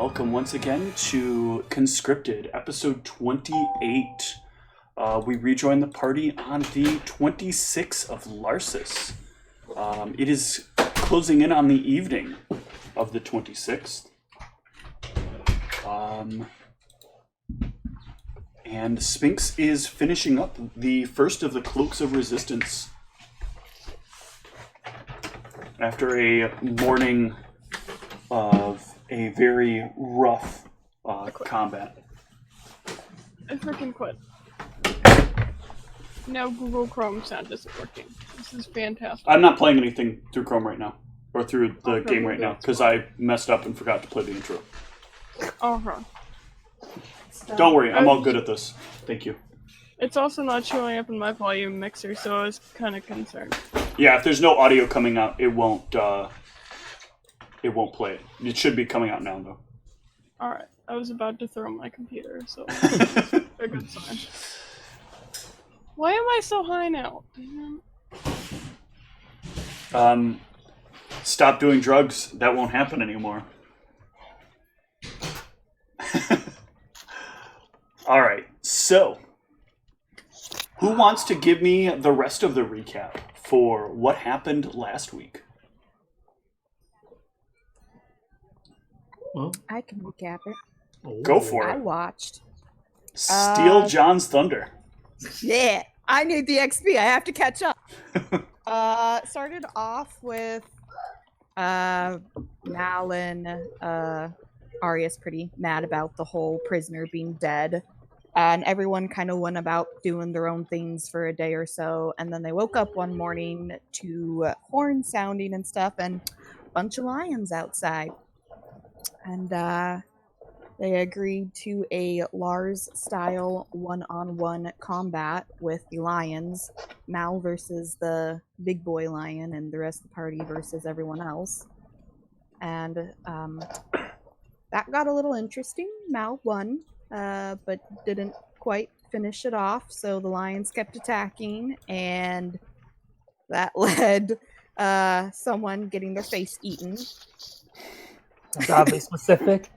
Welcome once again to Conscripted, episode 28. We rejoin the party on the 26th of Larsis. It is closing in on the evening of the 26th. And Sphinx is finishing up the first of the Cloaks of Resistance. After a morning of a very rough combat. I freaking quit. Now Google Chrome sound isn't working. This is fantastic. I'm not playing anything through Chrome right now, or through the game right now, because I messed up and forgot to play the intro. Uh-huh. Don't worry, I'm all good at this. Thank you. It's also not showing up in my volume mixer, so I was kind of concerned. Yeah, if there's no audio coming out, it won't play it. It should be coming out now, though. Alright, I was about to throw my computer, so a good sign. Why am I so high now? Stop doing drugs. That won't happen anymore. Alright, so who wants to give me the rest of the recap for what happened last week? Well, I can recap it. Go for it. I watched. Steal John's thunder. Yeah, I need the XP. I have to catch up. Started off with Mal and Arya's pretty mad about the whole prisoner being dead. And everyone kind of went about doing their own things for a day or so. And then they woke up one morning to horn sounding and stuff and a bunch of lions outside. And they agreed to a Lars-style one-on-one combat with the lions. Mal versus the big boy lion and the rest of the party versus everyone else. And that got a little interesting. Mal won, but didn't quite finish it off, so the lions kept attacking, and that led someone getting their face eaten. That's oddly specific.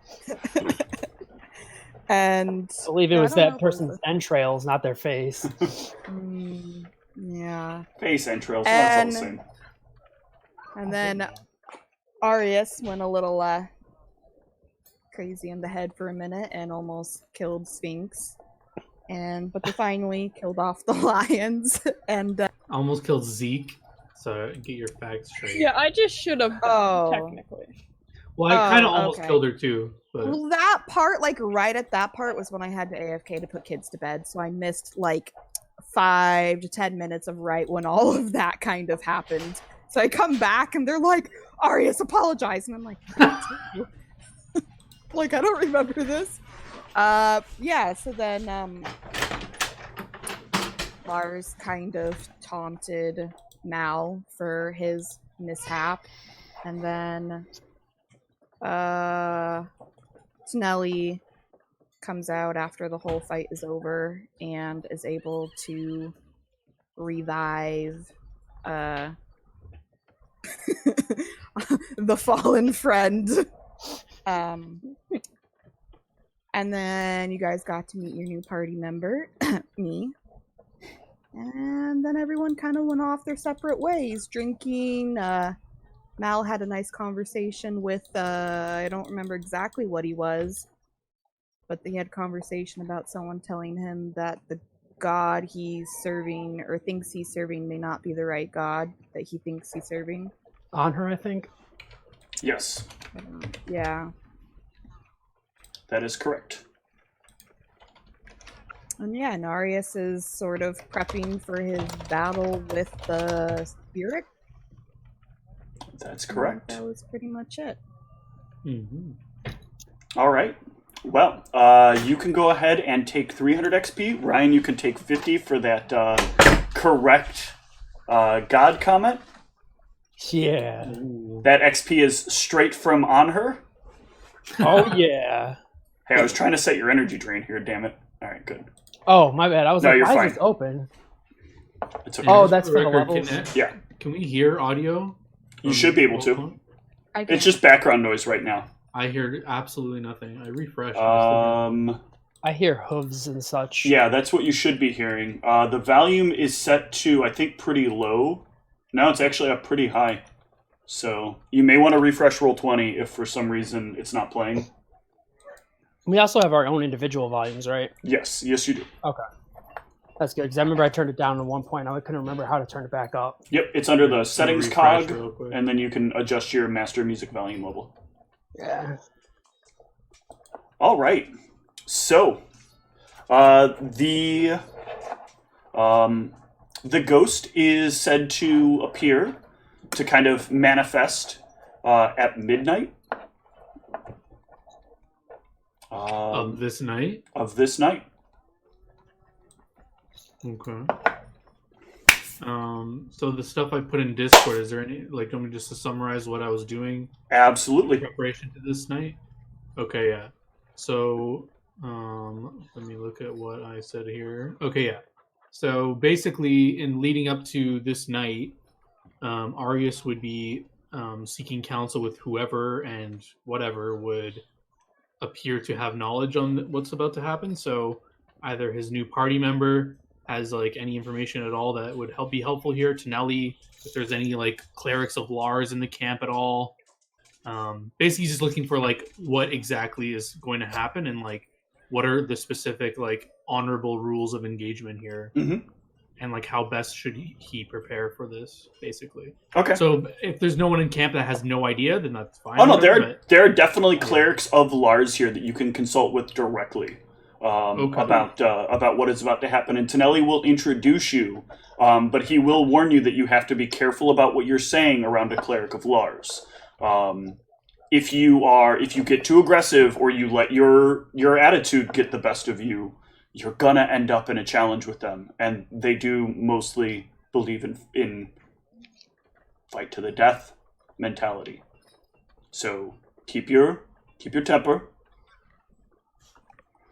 And I believe it was that person's entrails, not their face. Yeah. Face entrails, that's all the same. And then Arius went a little crazy in the head for a minute and almost killed Sphinx. But they finally killed off the lions and almost killed Zeke. So get your facts straight. Yeah, I just should have technically. Well, I kind of almost killed her too. But... Well, that part, like right at that part, was when I had to AFK to put kids to bed. So I missed like 5 to 10 minutes of right when all of that kind of happened. So I come back and they're like, Arius, apologize. And I'm like, like, I don't remember this. Yeah, so then Lars kind of taunted Mal for his mishap. And then Snelly comes out after the whole fight is over and is able to revive the fallen friend. And then you guys got to meet your new party member, me. And then everyone kind of went off their separate ways, drinking. Mal had a nice conversation with, I don't remember exactly what he was, but they had a conversation about someone telling him that the god he's serving, or thinks he's serving, may not be the right god that he thinks he's serving. On her, I think? Yes. Yeah. That is correct. And yeah, Narius is sort of prepping for his battle with the spirit. That's correct. That was pretty much it. Mm-hmm. All right. Well, you can go ahead and take 300 XP. Ryan, you can take 50 for that correct God comment. Yeah. That XP is straight from on her. Oh, yeah. Hey, I was trying to set your energy drain here, damn it. All right, good. Oh, my bad. I was like, you're why fine. is this open? It's okay. Oh, that's for the Record, levels. Yeah. Can we hear audio? You should be able to. It's just background noise right now. I hear absolutely nothing. I refreshed. I hear hooves and such. Yeah, that's what you should be hearing. The volume is set to, I think, pretty low. Now it's actually up pretty high. So you may want to refresh Roll20 if for some reason it's not playing. We also have our own individual volumes, right? Yes, you do. Okay. That's good, because I remember I turned it down at one point. I couldn't remember how to turn it back up. Yep, it's under the settings refresh cog, real quick. and then you can adjust your master music volume level. Yeah. All right. So, the ghost is said to appear, to kind of manifest at midnight. Of this night? Of this night. Okay. So the stuff I put in Discord, is there any, like, want me just to summarize what I was doing Absolutely. in preparation to this night? Okay, yeah. So, let me look at what I said here. Okay, yeah. So basically, in leading up to this night, Arius would be seeking counsel with whoever and whatever would appear to have knowledge on what's about to happen. So either his new party member has like any information at all that would be helpful here. Tonelli, if there's any like clerics of Lars in the camp at all. Basically, just looking for like what exactly is going to happen and like what are the specific like honorable rules of engagement here, and like how best should he prepare for this, basically. Okay. So if there's no one in camp that has no idea, then that's fine. Oh no, there are definitely clerics of Lars here that you can consult with directly about what is about to happen, and Tonelli will introduce you, but he will warn you that you have to be careful about what you're saying around a cleric of Lars. If you get too aggressive or you let your attitude get the best of you, you're gonna end up in a challenge with them, and they do mostly believe in fight to the death mentality. So keep your temper.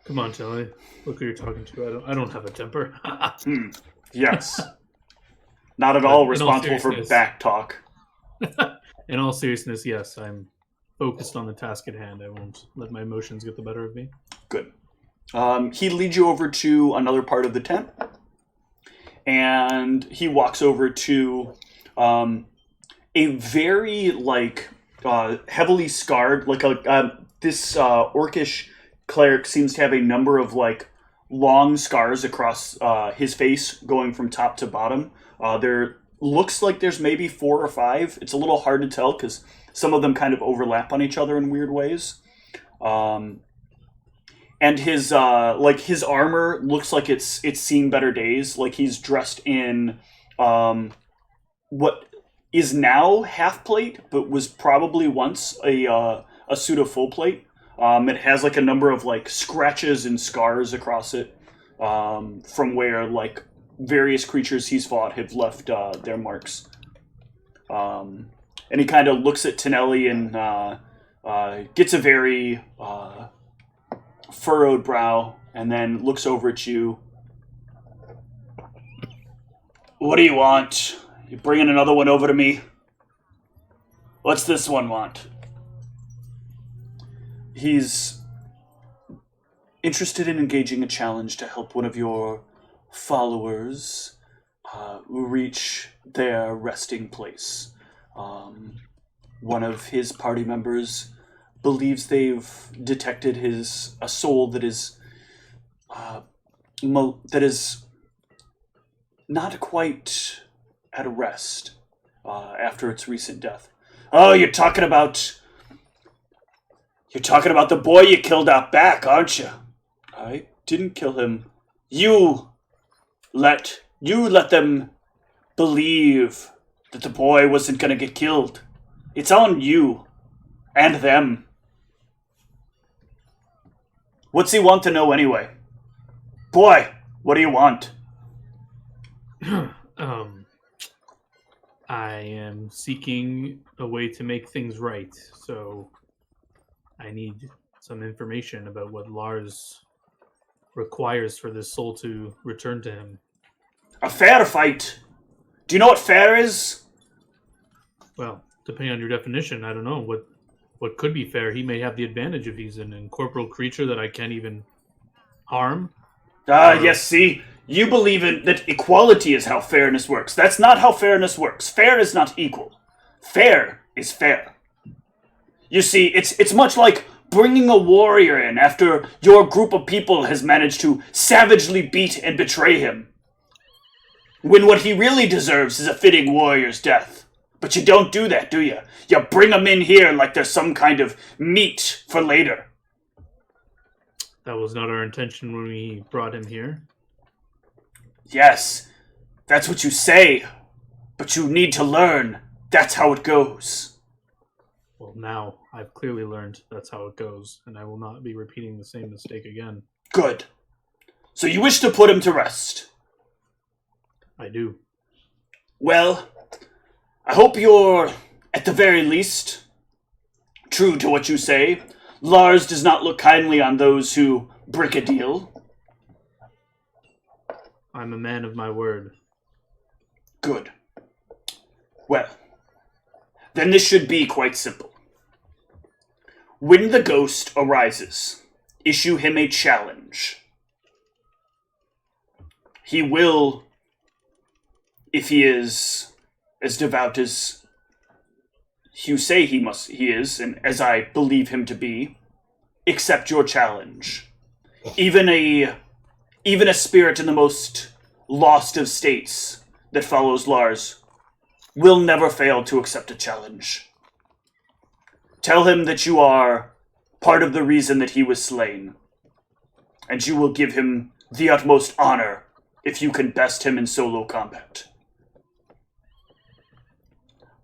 Come on, Telly. Look who you're talking to. I don't have a temper. Yes. Not at all responsible for back talk. In all seriousness, yes, I'm focused on the task at hand. I won't let my emotions get the better of me. Good. He leads you over to another part of the tent, and he walks over to a very heavily scarred, this orcish cleric seems to have a number of long scars across his face, going from top to bottom. There looks like there's maybe 4 or 5. It's a little hard to tell because some of them kind of overlap on each other in weird ways. And his armor looks like it's seen better days. Like he's dressed in what is now half plate, but was probably once a suit of full plate. It has a number of scratches and scars across it from where various creatures he's fought have left their marks. And he kind of looks at Tonelli and gets a very furrowed brow, and then looks over at you. What do you want? You bringing another one over to me? What's this one want? He's interested in engaging a challenge to help one of your followers reach their resting place. One of his party members believes they've detected a soul that is not quite at rest after its recent death. Oh, you're talking about the boy you killed out back, aren't you? I didn't kill him. You let them believe that the boy wasn't going to get killed. It's on you and them. What's he want to know anyway? Boy, what do you want? I am seeking a way to make things right, so I need some information about what Lars requires for this soul to return to him. A fair fight. Do you know what fair is? Well, depending on your definition, I don't know. What what could be fair. He may have the advantage if he's an incorporeal creature that I can't even harm. Yes, see? You believe in that equality is how fairness works. That's not how fairness works. Fair is not equal. Fair is fair. You see, it's much like bringing a warrior in after your group of people has managed to savagely beat and betray him, when what he really deserves is a fitting warrior's death. But you don't do that, do you? You bring him in here like there's some kind of meat for later. That was not our intention when we brought him here. Yes, that's what you say, but you need to learn that's how it goes. Well, now I've clearly learned that's how it goes, and I will not be repeating the same mistake again. Good. So you wish to put him to rest? I do. Well, I hope you're, at the very least, true to what you say. Lars does not look kindly on those who break a deal. I'm a man of my word. Good. Well, then this should be quite simple. When the ghost arises, issue him a challenge. He will, if he is as devout as you say he is, and as I believe him to be, accept your challenge. Even a spirit in the most lost of states that follows Lars will never fail to accept a challenge. Tell him that you are part of the reason that he was slain, and you will give him the utmost honor if you can best him in solo combat.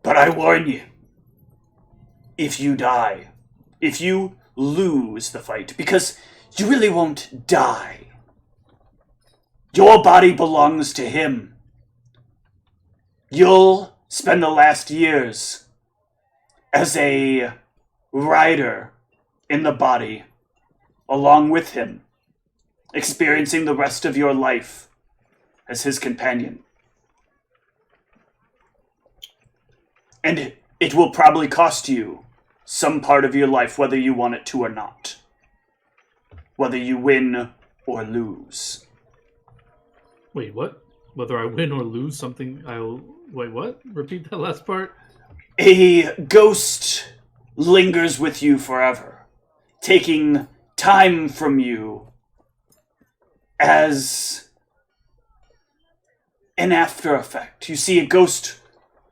But I warn you, if you die, if you lose the fight, because you really won't die, your body belongs to him. You'll spend the last years as a rider in the body along with him, experiencing the rest of your life as his companion. And it will probably cost you some part of your life, whether you want it to or not. Whether you win or lose. Wait, what? Whether I win or lose something, I'll... Wait, what? Repeat that last part? A ghost lingers with you forever, taking time from you as an after effect. You see, a ghost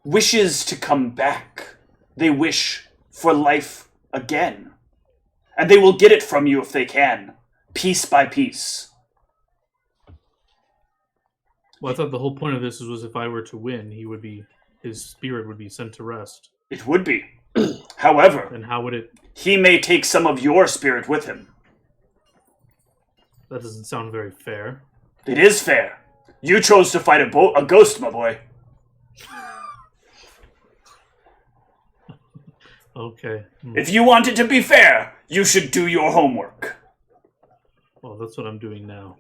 wishes to come back. They wish for life again. And they will get it from you if they can, piece by piece. Well, I thought the whole point of this was if I were to win, his spirit would be sent to rest. It would be. However, And how would it... he may take some of your spirit with him. That doesn't sound very fair. It is fair. You chose to fight a ghost, my boy. Okay. If you want it to be fair, you should do your homework. Well, that's what I'm doing now.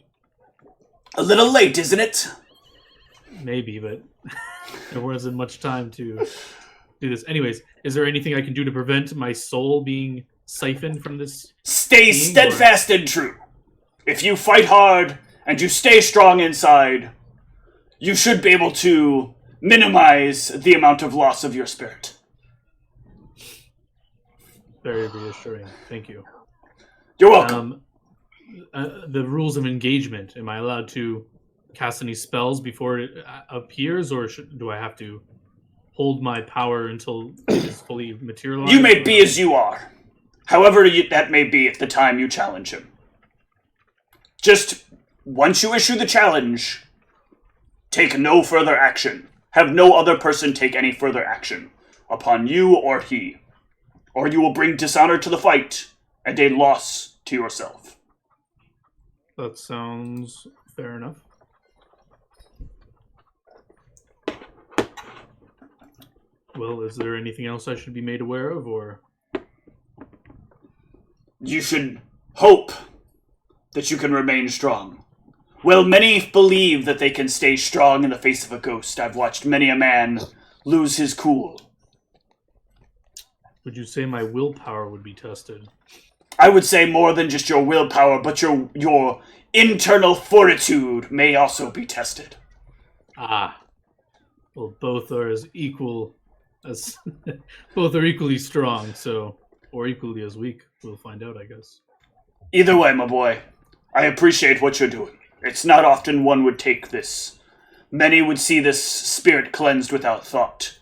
A little late, isn't it? Maybe, but there wasn't much time to do this. Anyways, is there anything I can do to prevent my soul being siphoned from this? Stay steadfast and true. If you fight hard and you stay strong inside, you should be able to minimize the amount of loss of your spirit. Very reassuring. Thank you. You're welcome. The rules of engagement. Am I allowed to cast any spells before it appears, or do I have to hold my power until it is fully materialized? You may be as you are. However that may be at the time you challenge him. Just, once you issue the challenge, take no further action. Have no other person take any further action upon you or he. Or you will bring dishonor to the fight and a loss to yourself. That sounds fair enough. Well, is there anything else I should be made aware of, or? You should hope that you can remain strong. Well, many believe that they can stay strong in the face of a ghost. I've watched many a man lose his cool. Would you say my willpower would be tested? I would say more than just your willpower, but your internal fortitude may also be tested. Ah. Well, both are as equal as... both are equally strong, so... Or equally as weak. We'll find out, I guess. Either way, my boy, I appreciate what you're doing. It's not often one would take this. Many would see this spirit cleansed without thought,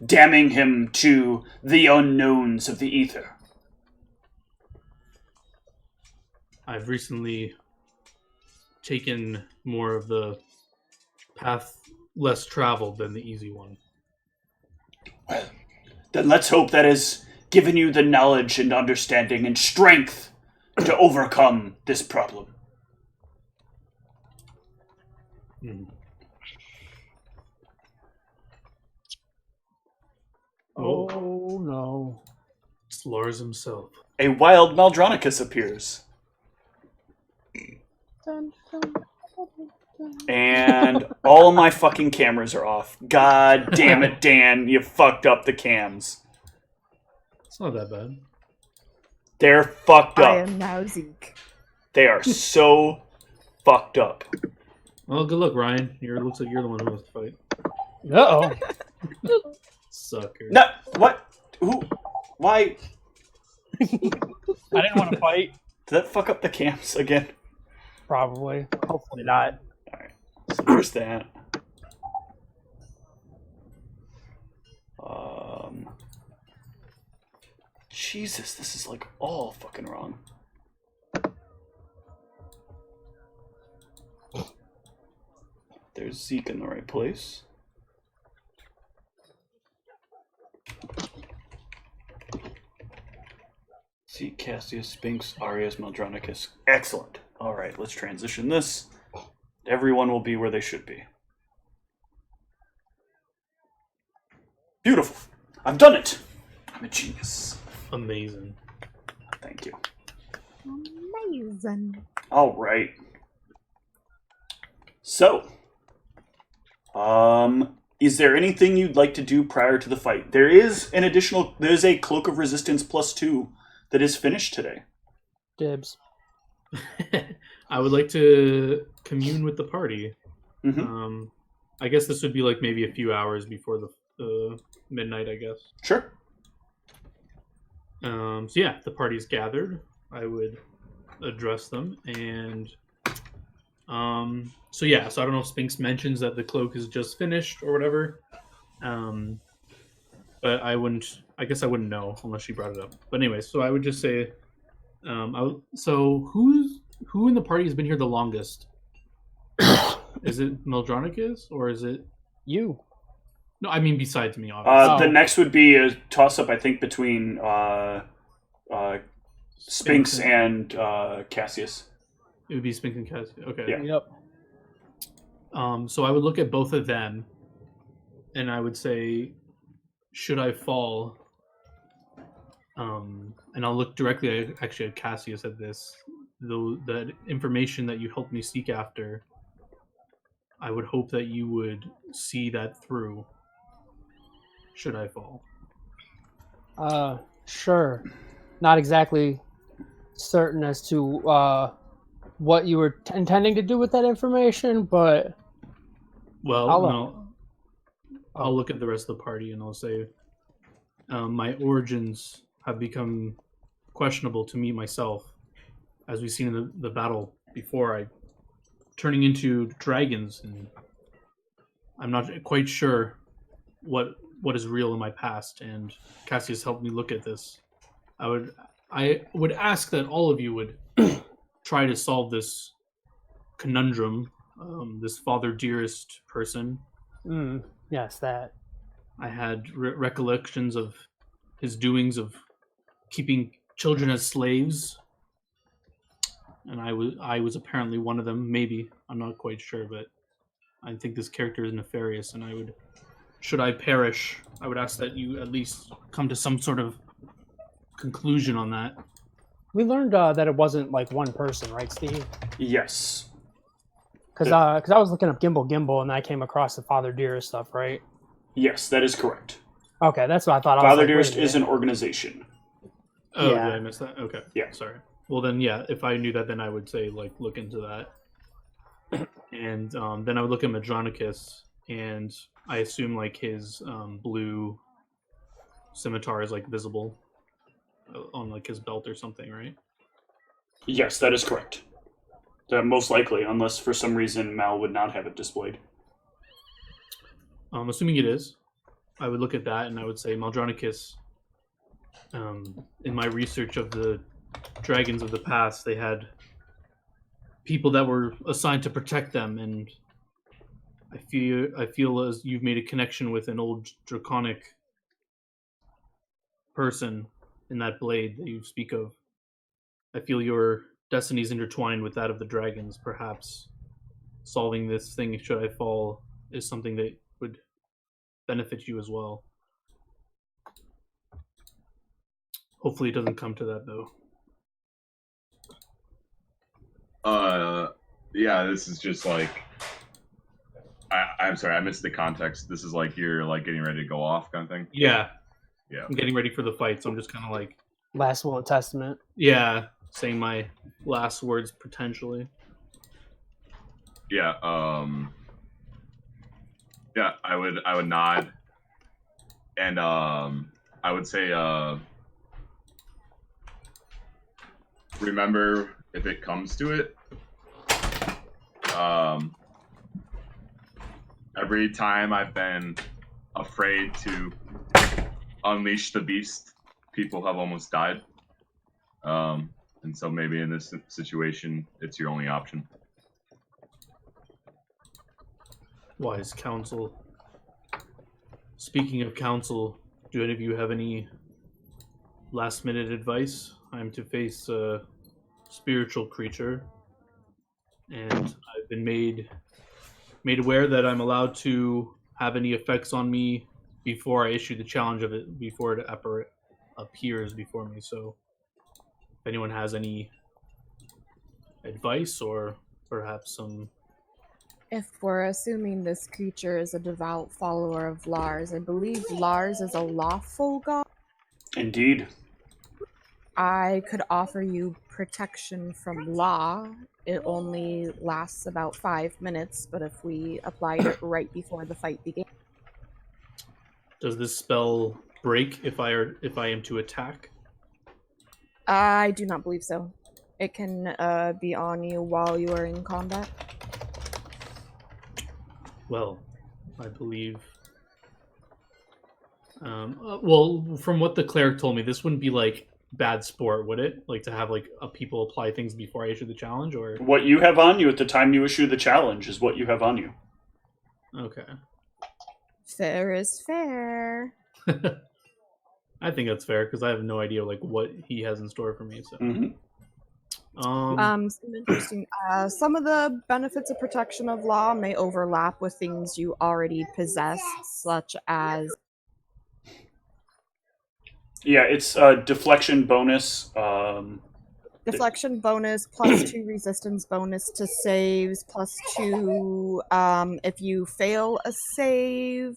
damning him to the unknowns of the ether. I've recently taken more of the path less traveled than the easy one. Well, then let's hope that has given you the knowledge and understanding and strength to overcome this problem. Oh no. It's Lars himself. A wild Maldronicus appears. Dun, dun, dun, dun. And all of my fucking cameras are off. God damn it, Dan. You fucked up the cams. It's not that bad. They're fucked I up. am now Zeke. They are so fucked up. Well, good luck, Ryan. Looks like you're the one who wants to fight. Uh-oh. Sucker. No, what? Who? Why? I didn't want to fight. Did that fuck up the cams again? Probably. Hopefully not. Alright, so there's that. Jesus, this is like all fucking wrong. There's Zeke in the right place. Zeke, Cassius, Sphinx, Arius, Maldronicus. Excellent. Alright, let's transition this. Everyone will be where they should be. Beautiful. I've done it. I'm a genius. Amazing. Thank you. Amazing. Alright. So, is there anything you'd like to do prior to the fight? There's a Cloak of Resistance +2 that is finished today. Dibs. I would like to commune with the party. Mm-hmm. I guess this would be like maybe a few hours before the midnight, I guess. Sure. So yeah, the party's gathered. I would address them, and so I don't know if Sphinx mentions that the cloak is just finished or whatever. But I guess I wouldn't know unless she brought it up. But anyway, so I would just say, so who in the party has been here the longest? Is it Mildronicus or is it You. No, I mean besides me, obviously. The next would be a toss-up, I think, between Sphinx and Cassius. It would be Sphinx and Cassius. Okay. Yeah. Yep. So I would look at both of them, and I would say, should I fall? And I'll look directly at Cassius at this. Though that information that you helped me seek after, I would hope that you would see that through. Should I fall? Sure. Not exactly certain as to what you were intending to do with that information, but well, I'll look at the rest of the party and I'll say, my origins have become questionable to me myself, as we've seen in the battle before. Turning into dragons, and I'm not quite sure what is real in my past. And Cassius helped me look at this. I would ask that all of you would try to solve this conundrum. This father dearest person. Yes, that. I had recollections of his doings of keeping children as slaves, and I was apparently one of them. Maybe, I'm not quite sure, but I think this character is nefarious, and should I perish, I would ask that you at least come to some sort of conclusion on that. We learned that it wasn't like one person, right, Steve? Yes. Because I was looking up Gimbal, and I came across the Father Dearest stuff, right? Yes, that is correct. Okay, that's what I thought. I was Father like, wait a Dearest is an minute. organization. Oh, Yeah. did I miss that? Okay. Yeah. Sorry. Well, then, yeah, if I knew that, then I would say, like, look into that. And then I would look at Madronicus, and I assume, like, his blue scimitar is, like, visible on, like, his belt or something, right? Yes, that is correct. That most likely, unless for some reason Mal would not have it displayed. Assuming it is, I would look at that and I would say, Maldronicus, in my research of the dragons of the past, they had people that were assigned to protect them, and I feel as you've made a connection with an old draconic person in that blade that you speak of. I feel your destiny is intertwined with that of the dragons. Perhaps solving this thing, should I fall, is something that would benefit you as well. Hopefully it doesn't come to that, though. Yeah, this is just like... I'm sorry, I missed the context. This is like you're like getting ready to go off kind of thing? Yeah. Yeah. I'm getting ready for the fight, so I'm just kind of like... Last will and testament. Yeah, saying my last words, potentially. Yeah, yeah, I would nod, and I would say, remember, if it comes to it, every time I've been afraid to unleash the beast, people have almost died, and so maybe in this situation, it's your only option. Wise counsel. Speaking of counsel, do any of you have any last-minute advice? I'm to face a spiritual creature, and I've been made aware that I'm allowed to have any effects on me before I issue the challenge of it, before it appears before me. So, if anyone has any advice or perhaps some... If we're assuming this creature is a devout follower of Lars, I believe Lars is a lawful god. Indeed. I could offer you protection from law. It only lasts about 5 minutes, but if we applied it right before the fight began. Does this spell break if I am to attack? I do not believe so. It can be on you while you are in combat. Well, I believe... well, from what the cleric told me, this wouldn't be, like, bad sport, would it? Like, to have, like, people apply things before I issue the challenge, or... What you have on you at the time you issue the challenge is what you have on you. Okay. Fair is fair. I think that's fair, because I have no idea, like, what he has in store for me, so... Mm-hmm. Some interesting. Some of the benefits of protection of law may overlap with things you already possess, such as... Yeah, it's a deflection bonus. Deflection bonus, +2 resistance bonus to saves, +2 if you fail a save,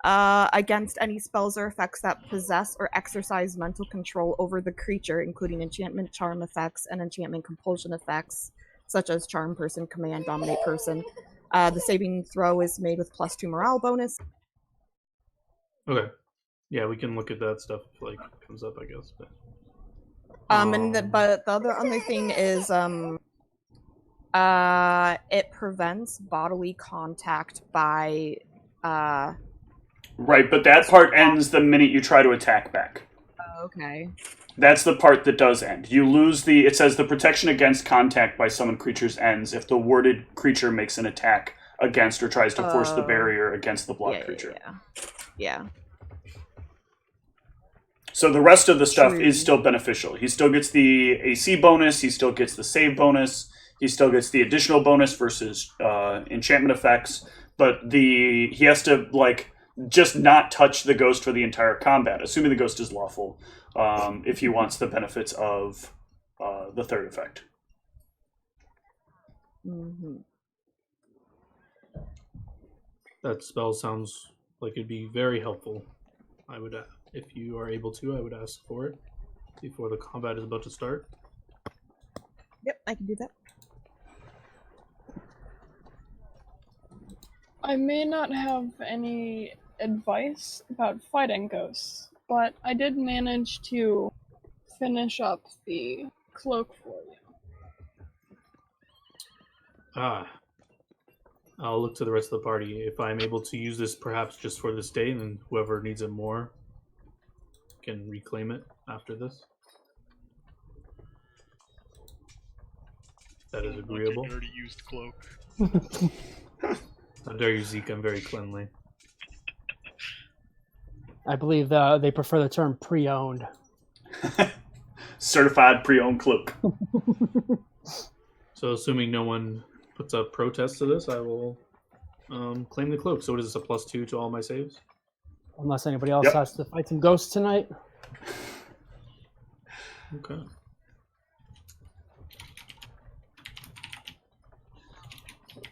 against any spells or effects that possess or exercise mental control over the creature, including enchantment, charm effects, and enchantment compulsion effects, such as charm person, command, dominate person. The saving throw is made with +2 morale bonus. Okay. Yeah, we can look at that stuff if, like, it comes up, I guess, but... But the other thing is, it prevents bodily contact by, Right, but that part ends the minute you try to attack back. Okay. That's the part that does end. You lose the... It says the protection against contact by summoned creatures ends if the warded creature makes an attack against or tries to force the barrier against the blocked creature. Yeah. So the rest of the stuff True. is still beneficial. He still gets the AC bonus, he still gets the save bonus, he still gets the additional bonus versus enchantment effects, but he has to, like, just not touch the ghost for the entire combat, assuming the ghost is lawful, if he wants the benefits of the third effect. Mm-hmm. That spell sounds like it'd be very helpful. I would, if you are able to, I would ask for it before the combat is about to start. Yep, I can do that. I may not have any advice about fighting ghosts, but I did manage to finish up the cloak for you. I'll look to the rest of the party. If I'm able to use this perhaps just for this day, and then whoever needs it more can reclaim it after this. That is agreeable. Like a dirty used cloak. How dare you, Zeke? I'm very cleanly. I believe they prefer the term pre-owned. Certified pre-owned cloak. So, assuming no one puts up protests to this, I will claim the cloak. So, what is this, a +2 to all my saves? Unless anybody else Yep. has to fight some ghosts tonight. Okay.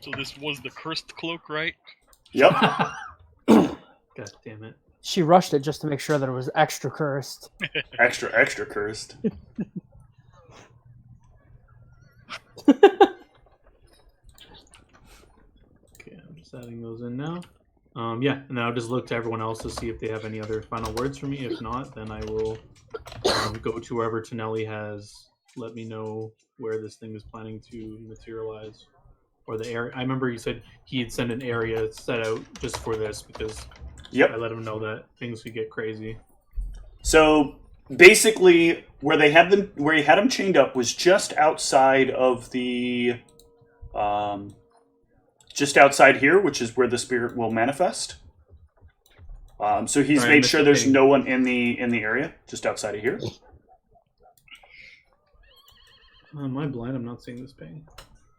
So this was the cursed cloak, right? Yep. God damn it. She rushed it just to make sure that it was extra cursed. extra cursed. Okay, I'm just adding those in now. Yeah, and then I'll just look to everyone else to see if they have any other final words for me. If not, then I will go to wherever Tonelli has let me know where this thing is planning to materialize. Or the area. I remember he said he had sent an area set out just for this because Yep. I let him know that things could get crazy. So basically, where he had them chained up was just outside of the, just outside here, which is where the spirit will manifest. So he's Sorry, I made missed sure the there's thing. no one in the area, just outside of here. Am I blind? I'm not seeing this ping.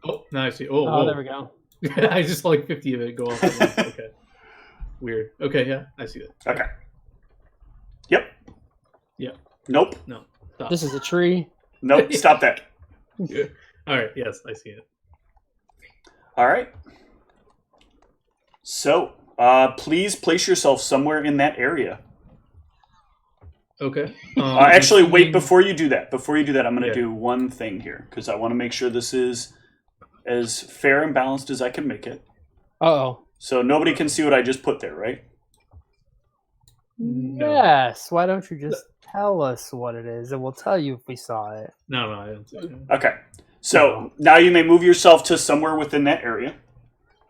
Oh, now I see. Oh, Oh, whoa. there we go. I just saw like 50 of it go off at once. Okay. Weird. Okay, yeah, I see it. Okay. Yep. Yeah. Nope. No. Stop. This is a tree. Nope. Stop that. Yeah. All right. Yes, I see it. All right. So, please place yourself somewhere in that area. Okay. Actually, wait, assuming- before you do that, I'm going to Yeah. do one thing here, because I want to make sure this is as fair and balanced as I can make it. Uh-oh. So nobody can see what I just put there, right? No. Yes. Why don't you just tell us what it is, and we'll tell you if we saw it. No, I didn't see it. Okay. So now you may move yourself to somewhere within that area.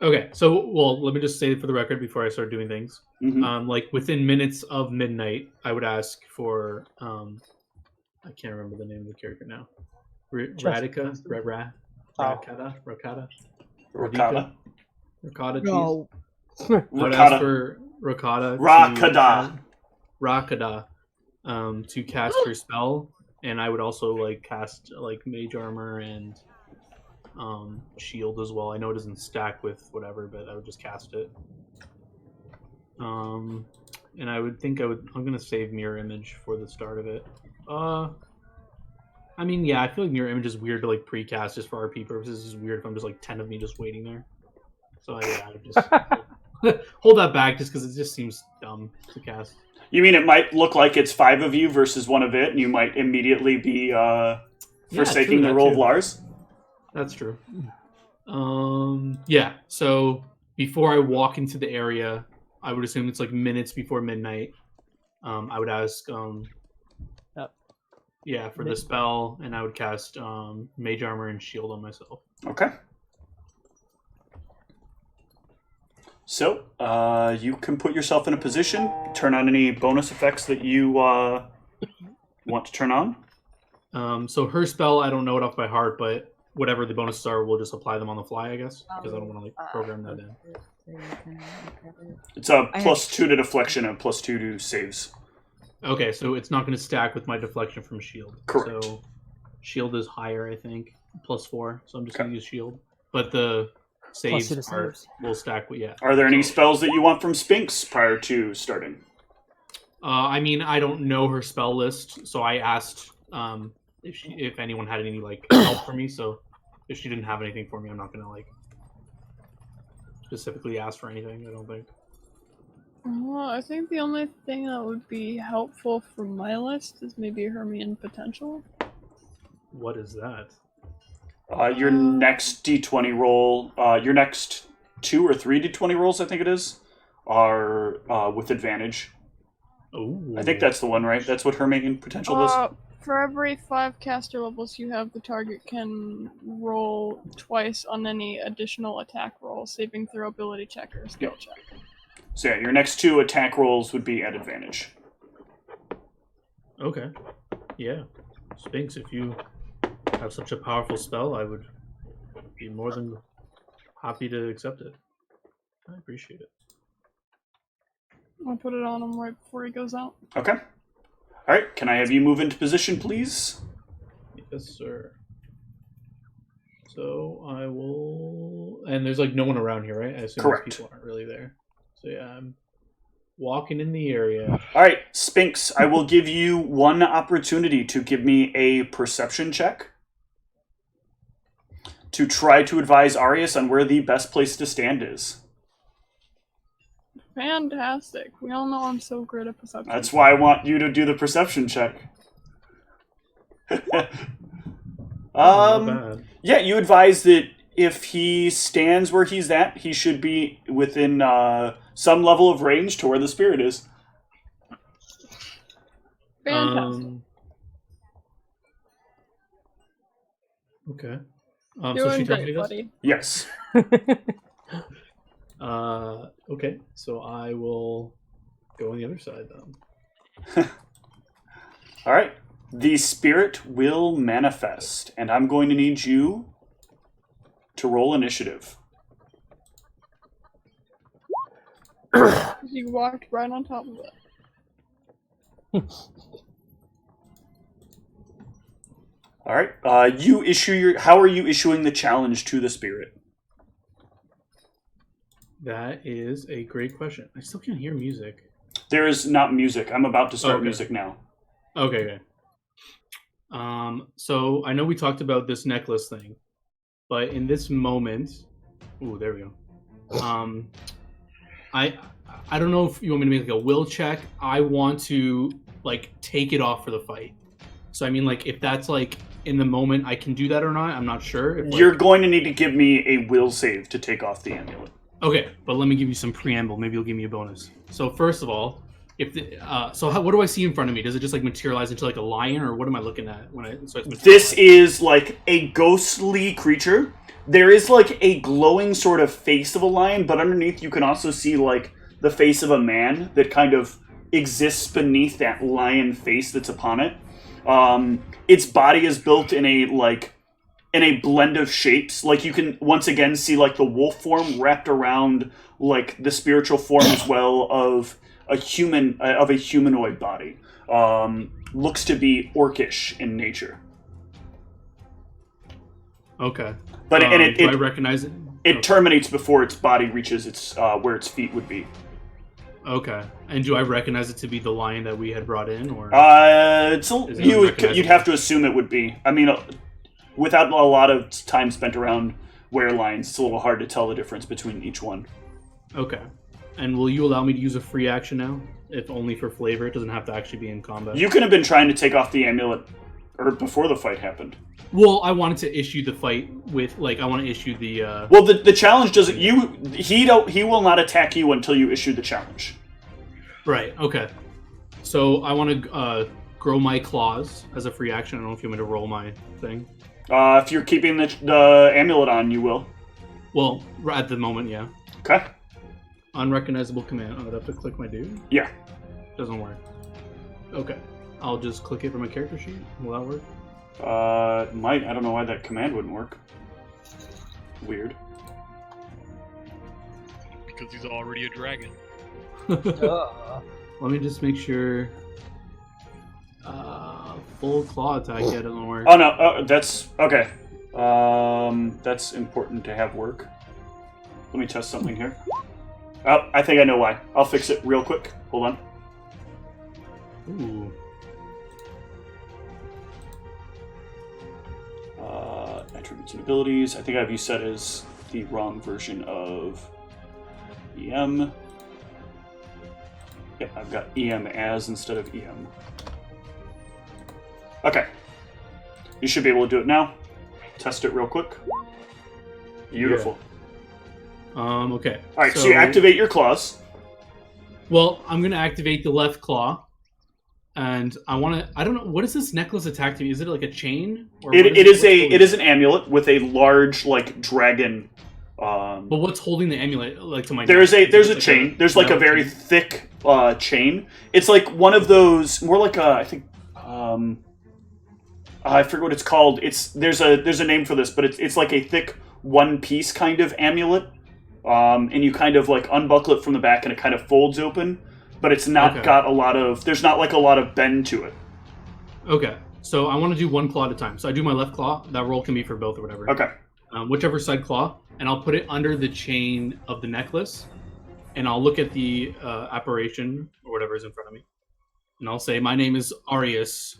Okay, so well, let me just say for the record before I start doing things. Mhm. Like within minutes of midnight, I would ask for I can't remember the name of the character now. Radika, Rakata, Rakata. Rakata. No. I would ask Rakata. for Rakata. Rakada. To cast her spell, and I would also like cast like mage armor and shield as well. I know it doesn't stack with whatever, but I would just cast it. And I would think I'm gonna save mirror image for the start of it. I mean, yeah, I feel like mirror image is weird to like precast just for RP purposes. It's weird if I'm just like 10 of me just waiting there. So I would just hold that back just because it just seems dumb to cast. You mean it might look like it's 5 of you versus 1 of it, and you might immediately be forsaking the true, role that of too. Lars? That's true. Yeah. So before I walk into the area, I would assume it's like minutes before midnight. I would ask, yeah, for the spell, and I would cast mage armor and shield on myself. Okay. So, you can put yourself in a position, turn on any bonus effects that you want to turn on. So her spell, I don't know it off by heart, but whatever the bonuses are, we'll just apply them on the fly, I guess, because I don't want to like program that in. It's a +2 to deflection and +2 to saves. Okay, so it's not going to stack with my deflection from shield. Correct. So shield is higher, I think, +4. So I'm just going to use shield, but the saves +2 to part saves. will stack with Are there any So- spells that you want from Sphinx prior to starting? I mean, I don't know her spell list, so I asked if anyone had any like help for me. So if she didn't have anything for me, I'm not gonna like specifically ask for anything. I don't think. I think the only thing that would be helpful for my list is maybe Hermione Potential. What is that? Your next D20 roll, your next 2 or 3 D20 rolls, I think it is, are with advantage. Oh, I think that's the one, right? That's what Hermione Potential is? For every 5 caster levels you have, the target can roll twice on any additional attack roll, saving throw, ability check, or skill check. So yeah, your next 2 attack rolls would be at advantage. Okay. Yeah. Sphinx, if you have such a powerful spell, I would be more than happy to accept it. I appreciate it. I'll put it on him right before he goes out. Okay. All right, can I have you move into position, please? Yes, sir. So I will... And there's like no one around here, right? I assume Correct. these people aren't really there. So yeah, I'm walking in the area. All right, Sphinx, I will give you one opportunity to give me a perception check to try to advise Arius on where the best place to stand is. Fantastic. We all know I'm so great at perception. That's why I want you to do the perception check. Not bad. Yeah, you advise that if he stands where he's at, he should be within some level of range to where the spirit is. Fantastic. Okay. Doing so she great, us? buddy. Yes. Okay, so I will go on the other side then. All right. The spirit will manifest, and I'm going to need you to roll initiative. You walked right on top of it. All right. You issue your. How are you issuing the challenge to the spirit? That is a great question. I still can't hear music. There is not music. I'm about to start Okay. music now. Okay. So I know we talked about this necklace thing, but in this moment, ooh, there we go. I don't know if you want me to make like a will check. I want to like take it off for the fight. So I mean, like if that's like in the moment, I can do that or not. I'm not sure. If, like... You're going to need to give me a will save to take off the amulet. Okay, but let me give you some preamble. Maybe you'll give me a bonus. So first of all, if what do I see in front of me? Does it just like materialize into like a lion, or what am I looking at when I? So it's This is like a ghostly creature. There is like a glowing sort of face of a lion, but underneath you can also see like the face of a man that kind of exists beneath that lion face that's upon it. Its body is built in a blend of shapes. Like you can once again see like the wolf form wrapped around like the spiritual form as well of a humanoid body. Looks to be orcish in nature. Okay. But do I recognize it? It terminates before its body reaches its where its feet would be. Okay. And do I recognize it to be the lion that we had brought in, or? You'd have to assume it would be. I mean, without a lot of time spent around were lions, it's a little hard to tell the difference between each one. Okay. And will you allow me to use a free action now? If only for flavor, it doesn't have to actually be in combat. You could have been trying to take off the amulet or before the fight happened. Well, I wanted to issue the fight with, like, I want to issue the... Well, the challenge doesn't... He will not attack you until you issue the challenge. Right, okay. So, I want to grow my claws as a free action. I don't know if you want me to roll my thing. If you're keeping the amulet on, you will. Well, at the moment, yeah. Okay. Unrecognizable command. Oh, I'd have to click my dude? Yeah. Doesn't work. Okay. I'll just click it from my character sheet. Will that work? Might. I don't know why that command wouldn't work. Weird. Because he's already a dragon. Let me just make sure. Full claw attack, yeah, doesn't work. Oh no, that's okay. That's important to have work. Let me test something here. Oh, I think I know why. I'll fix it real quick. Hold on. Ooh. Attributes and abilities. I think I have you set as the wrong version of EM. Yeah, I've got EM as instead of EM. Okay. You should be able to do it now. Test it real quick. Beautiful. Okay. All right, so you activate your claws. Well, I'm gonna activate the left claw, and I don't know, what is this necklace attack to me? Is it like a chain? Or It is an amulet with a large like dragon. But what's holding the amulet like to my? There's neck? a Like chain. There's like a metal very chain? thick chain. It's like one of those, more like a, I think I forget what it's called. There's a name for this, but it's like a thick one piece kind of amulet. And you kind of like unbuckle it from the back and it kind of folds open, but it's not got a lot of, there's not like a lot of bend to it. Okay, so I want to do one claw at a time. So I do my left claw. That roll can be for both or whatever. Okay. Whichever side claw, and I'll put it under the chain of the necklace, and I'll look at the apparition or whatever is in front of me, and I'll say, "My name is Arius,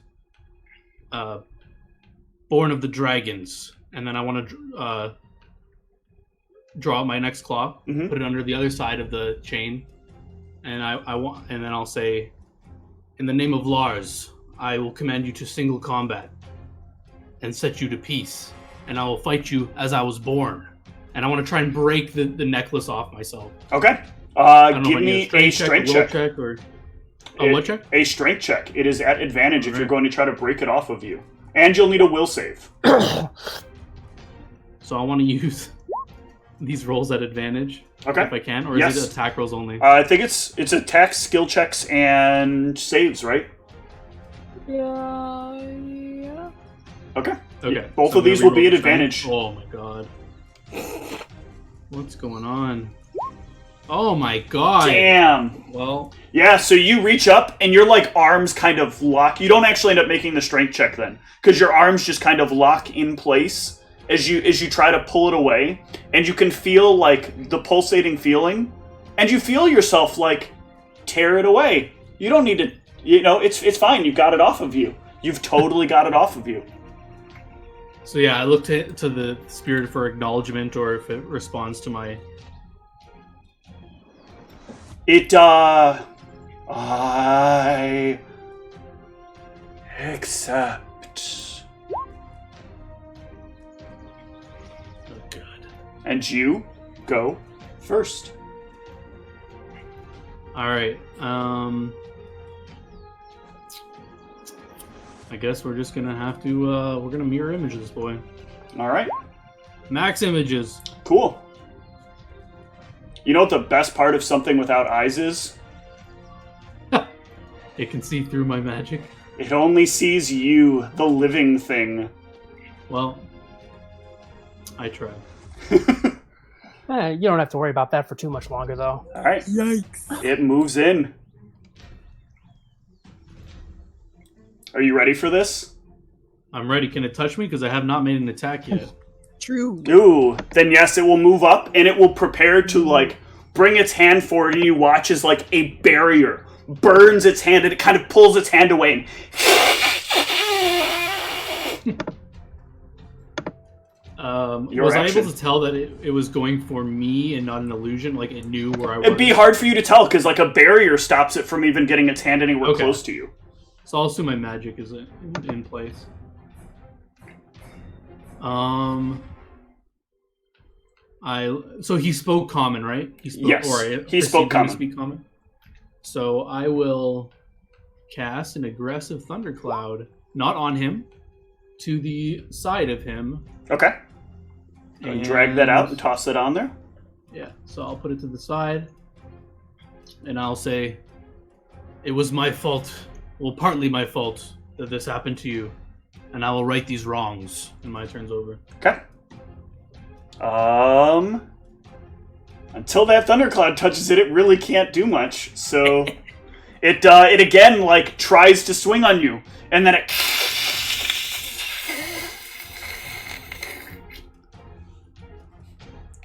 born of the dragons," and then I want to draw out my next claw, Mhm. put it under the other side of the chain, and and then I'll say, "In the name of Lars, I will command you to single combat and set you to peace, and I will fight you as I was born." And I want to try and break the necklace off myself. Okay. I don't know if Give I need me a strength will check. or a what check? A strength check. It is at advantage if you're Alright. going to try to break it off of you. And you'll need a will save. So I want to use these rolls at advantage Okay. if I can, or Yes. is it attack rolls only? I think it's attacks, skill checks, and saves, right? Yeah. Okay. Okay. Both so of these I'm will gonna be at reroll the strength. advantage. Oh my god. What's going on? Oh my god. Damn. Well, Yeah, so you reach up and your like arms kind of lock. You don't actually end up making the strength check then, because your arms just kind of lock in place as you try to pull it away, and you can feel like the pulsating feeling, and you feel yourself like tear it away. You don't need to, it's fine. You got it off of you. You've totally got it off of you. so yeah, I look to the spirit for acknowledgement, or if it responds to my. I accept. Oh god. And you go first. All right. I guess we're just gonna have to. We're gonna mirror image this boy. All right. Max images. Cool. You know what the best part of something without eyes is? It can see through my magic. It only sees you, the living thing. Well, I tried. You don't have to worry about that for too much longer, though. All right. Yikes. It moves in. Are you ready for this? I'm ready. Can it touch me? Because I have not made an attack yet. True. Ooh. Then yes, it will move up and it will prepare to like bring its hand forward, and you watch as like a barrier burns its hand and it kind of pulls its hand away. Your Was action. I able to tell that it was going for me and not an illusion? Like it knew where I was? It'd be hard for you to tell because like a barrier stops it from even getting its hand anywhere Okay. close to you. So I'll assume my magic is in place. So he spoke common, right? He spoke, Yes, or I he perceived spoke him to common. speak common. So I will cast an aggressive thundercloud, not on him, to the side of him. Okay. And drag that out and toss it on there. Yeah, so I'll put it to the side, and I'll say, "It was my fault. Well, partly my fault that this happened to you, and I will right these wrongs." And my turn's over. Okay. Until that thundercloud touches it, it really can't do much. So it again like tries to swing on you, and then it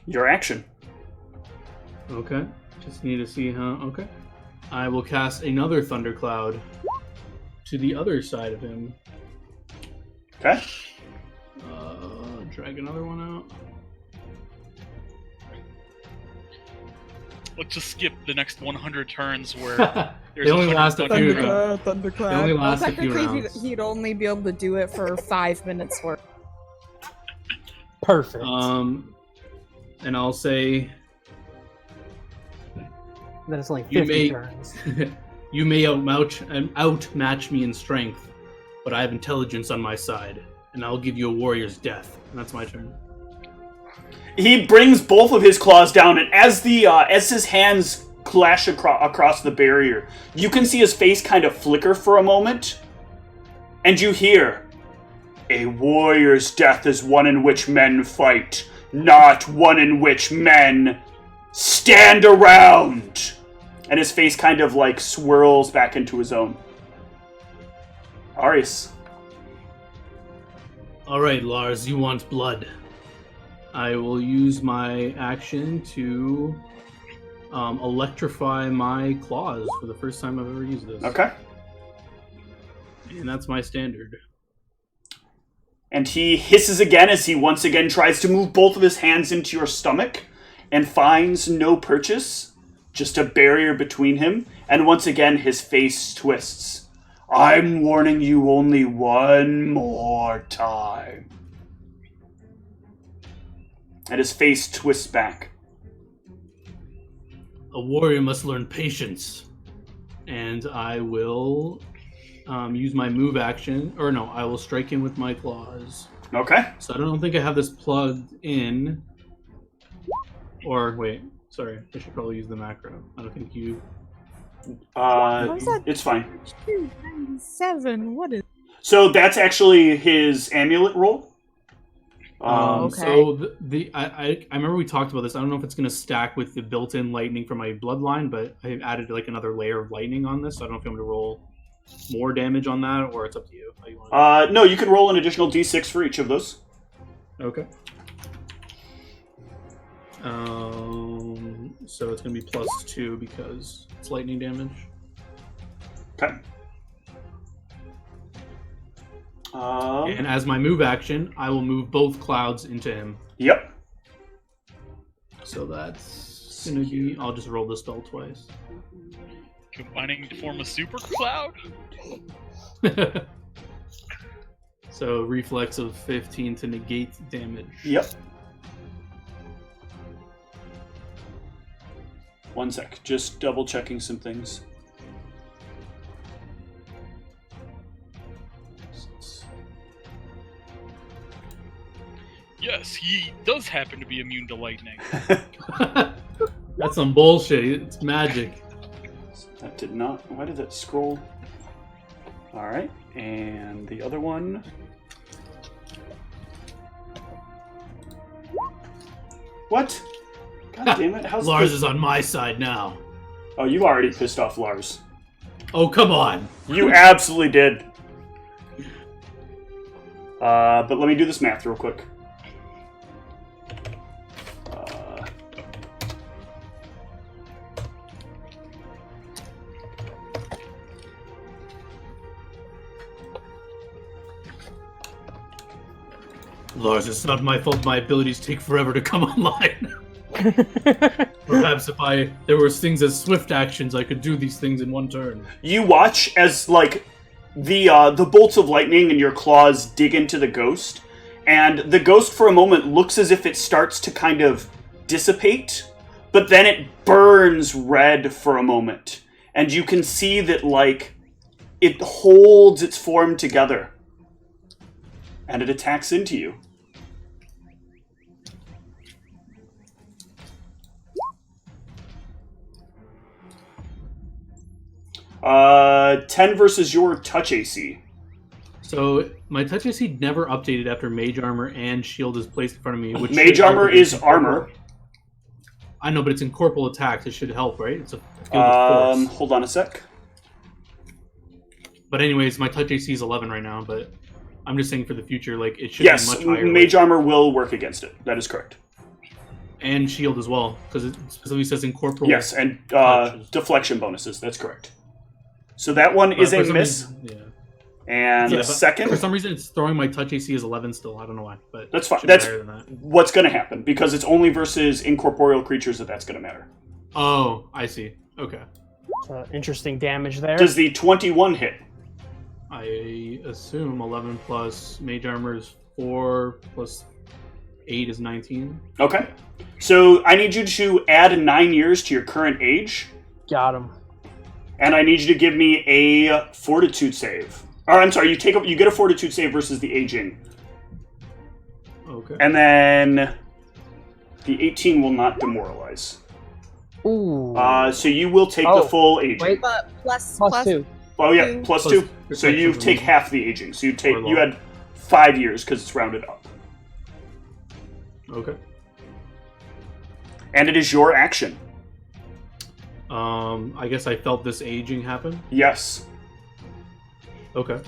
your action. Okay. Just need to see how. Okay. I will cast another thundercloud to the other side of him. Okay. Drag another one out. Let's just skip the next 100 turns where There's They a only fucking last a few. thunderclap. Thunderclap. They only last a few technically, rounds. he'd only be able to do it for 5 minutes worth. Perfect. And I'll say then it's only you 50 may- turns. you may outmatch me in strength, but I have intelligence on my side, and I'll give you a warrior's death. And that's my turn. He brings both of his claws down, and as his hands clash across the barrier, you can see his face kind of flicker for a moment, and you hear, "A warrior's death is one in which men fight, not one in which men stand around." And his face kind of like swirls back into his own. Arius. All right, Lars, you want blood. I will use my action to electrify my claws for the first time I've ever used this. Okay. And that's my standard. And he hisses again as he once again tries to move both of his hands into your stomach and finds no purchase, just a barrier between him, and once again his face twists. "I'm warning you only one more time." And his face twists back. A warrior must learn patience. And I will use my move action. Or no, I will strike him with my claws. Okay. So I don't think I have this plugged in. Or, wait. Sorry. I should probably use the macro. I don't think you... How's that? It's fine. 297. What is? So that's actually his amulet roll. Okay. So I remember we talked about this. I don't know if it's going to stack with the built-in lightning from my bloodline, but I added like another layer of lightning on this. So I don't know if you want me to roll more damage on that, or it's up to you. How you want No, you can roll an additional d6 for each of those. Okay. So it's going to be +2 because it's lightning damage. Okay. And as my move action, I will move both clouds into him. Yep. So that's going to be... I'll just roll the spell twice. Combining to form a super cloud? So reflex of 15 to negate damage. Yep. One sec. Just double checking some things. Yes, he does happen to be immune to lightning. That's some bullshit. It's magic. That did not... Why did that scroll? Alright. And the other one... What? God damn it. How's Lars this... is on my side now. Oh, you already pissed off Lars. Oh, come on. You absolutely did. But let me do this math real quick. Lars, it's not my fault my abilities take forever to come online. Perhaps if there were things as swift actions, I could do these things in one turn. You watch as, like, the bolts of lightning and your claws dig into the ghost, and the ghost for a moment looks as if it starts to kind of dissipate, but then it burns red for a moment, and you can see that, like, it holds its form together, and it attacks into you. Uh, 10 versus your touch AC. So my touch AC never updated after mage armor and shield is placed in front of me. Which Mage should help armor against is incorporeal- armor. I know, but it's incorporeal attacks. It should help, right? It's a field of force. Hold on a sec. But anyways, my touch AC is 11 right now. But I'm just saying for the future, like it should Yes, be much higher. mage armor will work against it. That is correct. And shield as well, because it specifically says incorporeal. Yes, and touches. deflection bonuses. That's correct. So that one is For a some miss. reason- yeah. And Yeah, the but second, for some reason, it's throwing my touch AC as 11 still. I don't know why, but that's fine. it should be That's higher than that. what's going to happen because it's only versus incorporeal creatures that's going to matter. Oh, I see. Okay. Interesting damage there. Does the 21 hit? I assume 11 plus mage armor is 4 plus 8 is 19. Okay. So I need you to add 9 years to your current age, Got him. and I need you to give me a fortitude save. Or I'm sorry, you get a fortitude save versus the aging. Okay. And then the 18 will not demoralize. Ooh. So you will take the Oh, full aging. wait. But plus Plus 2. Oh yeah, two. plus Plus 2. So protection you from take me. half the aging. So Or you had 5 years because it's rounded up. Okay. And it is your action. I guess I felt this aging happen. Yes. Okay.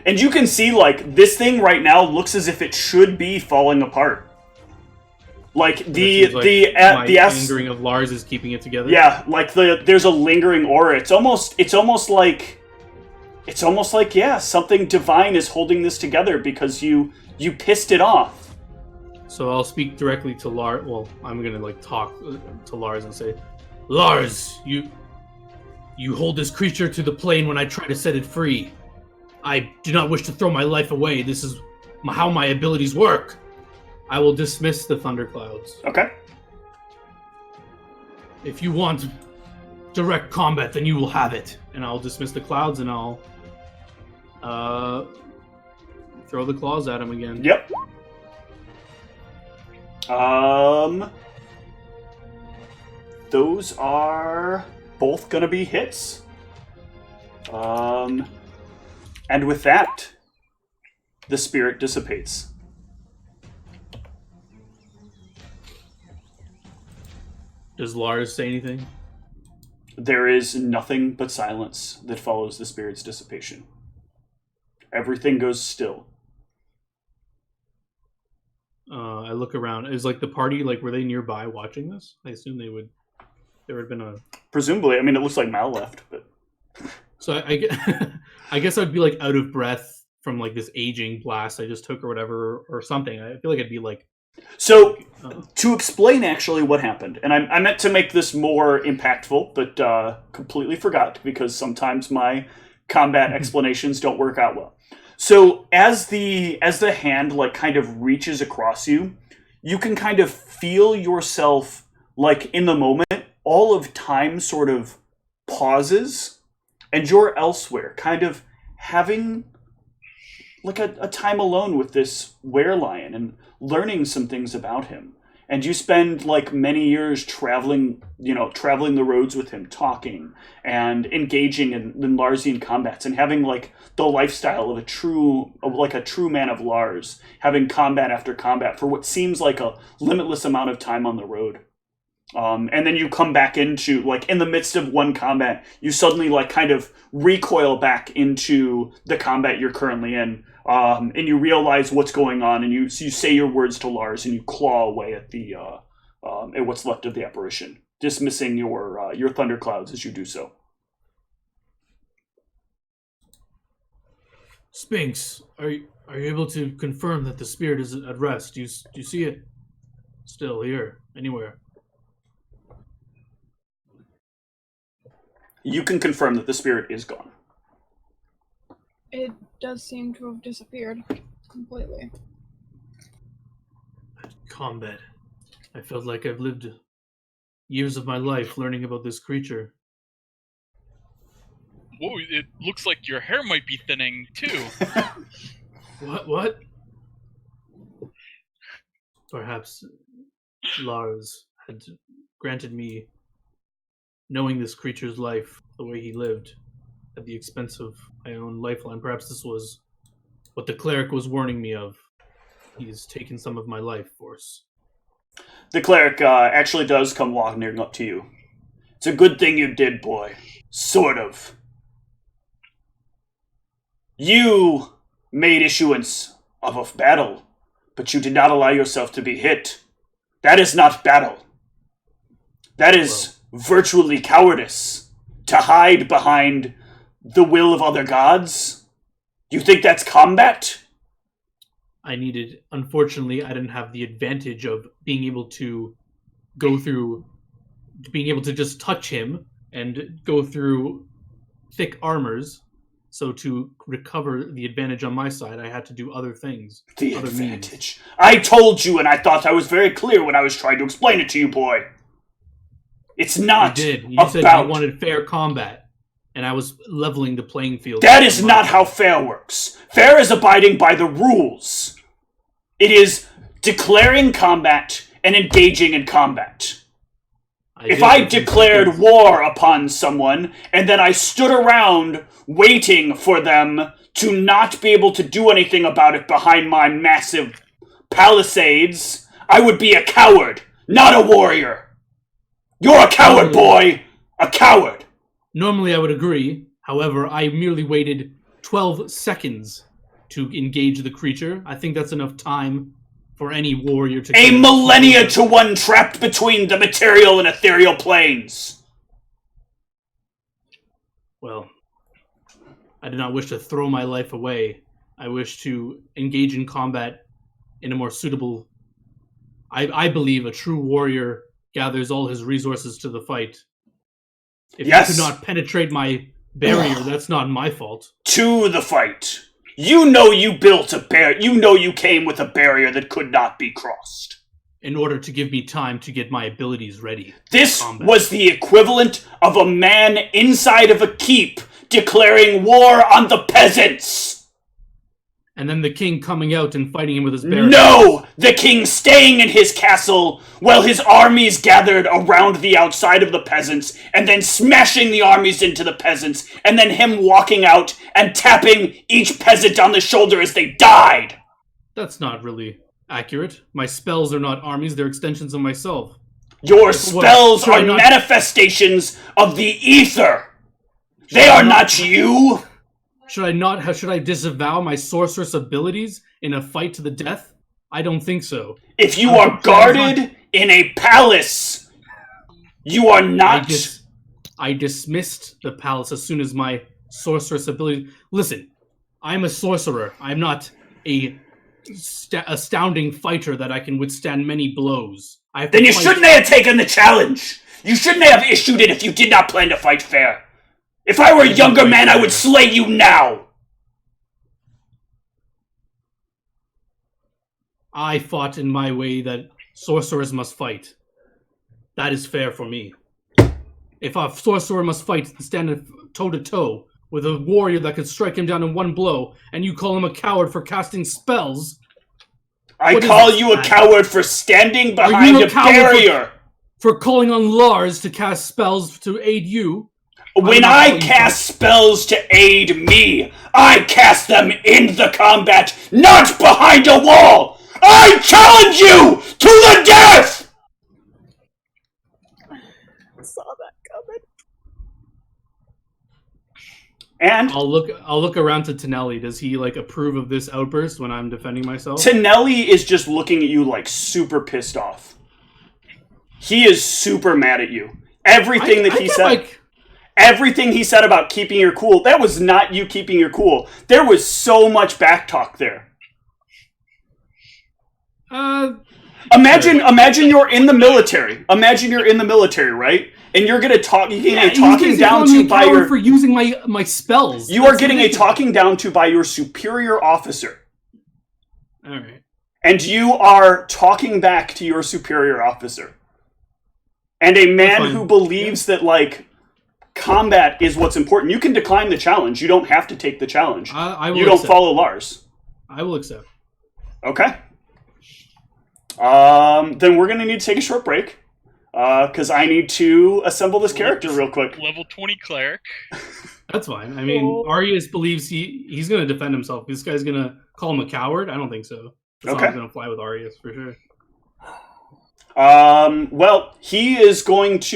And you can see, like, this thing right now looks as if it should be falling apart. Like the angering of Lars is keeping it together. Yeah, like there's a lingering aura. It's almost like yeah, something divine is holding this together because you pissed it off. So I'll speak directly to Lars. Well, I'm gonna like talk to Lars and say, Lars, you hold this creature to the plane when I try to set it free. I do not wish to throw my life away. This is how my abilities work. I will dismiss the thunderclouds. Okay. If you want direct combat, then you will have it. And I'll dismiss the clouds and I'll throw the claws at him again. Yep. Those are both gonna be hits. And with that, the spirit dissipates. Does Lars say anything? There is nothing but silence that follows the spirit's dissipation. Everything goes still. I look around. Is like the party, like, were they nearby watching this? I assume they would. There would have been a. Presumably, I mean, it looks like Mal left, but. So I guess I'd be like out of breath from like this aging blast I just took or whatever or something. I feel like I'd be like. So, to explain actually what happened, and I meant to make this more impactful, but completely forgot because sometimes my combat explanations don't work out well. So, as the hand like kind of reaches across you, you can kind of feel yourself like in the moment, all of time sort of pauses, and you're elsewhere, kind of having like a time alone with this werelion and learning some things about him. And you spend like many years traveling the roads with him, talking and engaging in Larsian combats and having like the lifestyle of a true man of Lars, having combat after combat for what seems like a limitless amount of time on the road. And then you come back into, like, in the midst of one combat, you suddenly, like, kind of recoil back into the combat you're currently in, and you realize what's going on, and you say your words to Lars, and you claw away at at what's left of the apparition, dismissing your thunderclouds as you do so. Sphinx, are you able to confirm that the spirit is at rest? Do you see it still here, anywhere? You can confirm that the spirit is gone. It does seem to have disappeared completely. Combat. I felt like I've lived years of my life learning about this creature. Whoa, it looks like your hair might be thinning, too. What? Perhaps Lars had granted me knowing this creature's life the way he lived at the expense of my own lifeline. Perhaps this was what the cleric was warning me of. He's taken some of my life force. The cleric actually does come walking up to you. It's a good thing you did, boy. Sort of. You made issuance of a battle, but you did not allow yourself to be hit. That is not battle. That is virtually cowardice. To hide behind the will of other gods? You think that's combat? Unfortunately, I didn't have the advantage of being able to go through being able to just touch him and go through thick armors. So to recover the advantage on my side, I had to do other things. The other advantage. I told you, and I thought I was very clear when I was trying to explain it to you, boy. It's not You did. You about... said you wanted fair combat, and I was leveling the playing field. That is not how fair works. Fair is abiding by the rules. It is declaring combat and engaging in combat. If I declared war upon someone, and then I stood around waiting for them to not be able to do anything about it behind my massive palisades, I would be a coward, not a warrior. You're a coward, boy! A coward! Normally I would agree. However, I merely waited 12 seconds to engage the creature. I think that's enough time for any warrior to... A millennia to one trapped between the material and ethereal planes. Well, I did not wish to throw my life away. I wish to engage in combat in a more suitable... I believe a true warrior gathers all his resources to the fight. If you could not penetrate my barrier, that's not my fault. To the fight. You know you built a barrier. You know you came with a barrier that could not be crossed. In order to give me time to get my abilities ready. This was the equivalent of a man inside of a keep declaring war on the peasants. And then the king coming out and fighting him with his barrier. No! The king staying in his castle while his armies gathered around the outside of the peasants and then smashing the armies into the peasants and then him walking out and tapping each peasant on the shoulder as they died. That's not really accurate. My spells are not armies, they're extensions of myself. Your spells are manifestations of the ether. They are not you. Should I disavow my sorceress abilities in a fight to the death? I don't think so. If you are guarded in a palace, you are not... I dismissed the palace as soon as my sorceress ability... Listen, I'm a sorcerer. I'm not a astounding fighter that I can withstand many blows. Then you shouldn't have taken the challenge. You shouldn't have issued it if you did not plan to fight fair. If I were a younger man, I would slay you now! I fought in my way that sorcerers must fight. That is fair for me. If a sorcerer must fight and stand toe-to-toe with a warrior that could strike him down in one blow, and you call him a coward for casting spells... I call you a coward for standing behind a barrier! For calling on Lars to cast spells to aid you... When I cast spells to aid me, I cast them in the combat, not behind a wall! I challenge you to the death! I saw that coming. And I'll look around to Tonelli. Does he approve of this outburst when I'm defending myself? Tonelli is just looking at you super pissed off. He is super mad at you. Everything that he said... Everything he said about keeping your cool, that was not you keeping your cool. There was so much backtalk there. Imagine you're in the military. Imagine you're in the military, right? And you're getting a talking down to by your... for using my spells. You are getting a talking down to by your superior officer. Alright. And you are talking back to your superior officer. And a man who believes that, combat is what's important. You can decline the challenge. You don't have to take the challenge. You don't follow Lars. I will accept. Okay. Then we're going to need to take a short break. Because I need to assemble this character real quick. Level 20 cleric. That's fine. I mean, Arius believes he's going to defend himself. This guy's going to call him a coward? I don't think so. That's not going to fly with Arius, for sure. Well, he is going to